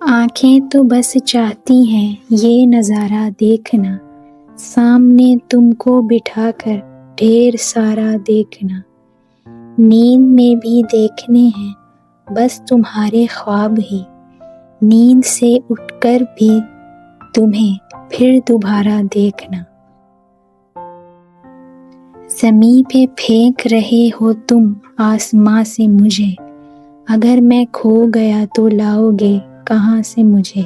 آنکھیں تو بس چاہتی ہیں یہ نظارہ دیکھنا، سامنے تم کو بٹھا کر ڈھیر سارا دیکھنا۔ نیند میں بھی دیکھنے ہیں بس تمہارے خواب ہی، نیند سے اٹھ کر بھی تمہیں پھر دوبارہ دیکھنا۔ زمیں پہ پھینک رہے ہو تم آسماں سے مجھے، اگر میں کھو گیا تو لاؤ گے کہاں سے مجھے۔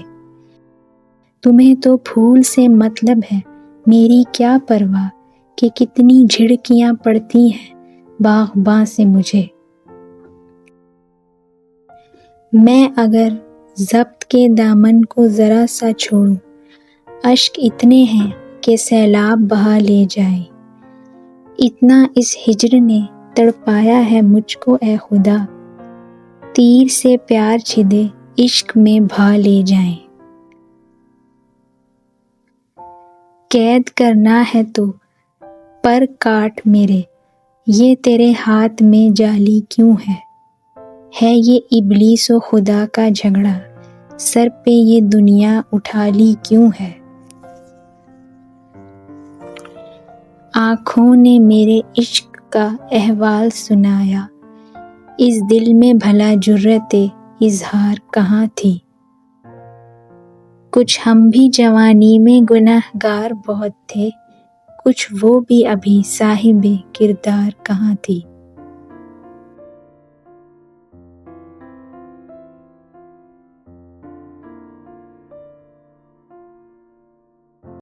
تمہیں تو پھول سے مطلب ہے، میری کیا پرواہ کہ کتنی جھڑکیاں پڑتی ہیں باغباں سے مجھے۔ میں اگر ضبط کے دامن کو ذرا سا چھوڑوں، اشک اتنے ہیں کہ سیلاب بہا لے جائے۔ اتنا اس ہجر نے تڑپایا ہے مجھ کو اے خدا، تیر سے پیار چھدے عشق میں بھا لے جائیں۔ قید کرنا ہے تو پر کاٹ میرے، یہ تیرے ہاتھ میں جالی کیوں ہے یہ ابلیس و خدا کا جھگڑا، سر پہ یہ دنیا اٹھا لی کیوں ہے۔ آنکھوں نے میرے عشق کا احوال سنایا، اس دل میں بھلا جرأت اظہار کہاں تھی۔ کچھ ہم بھی جوانی میں گنہ گار بہت تھے، کچھ وہ بھی ابھی صاحب کردار کہاں تھی۔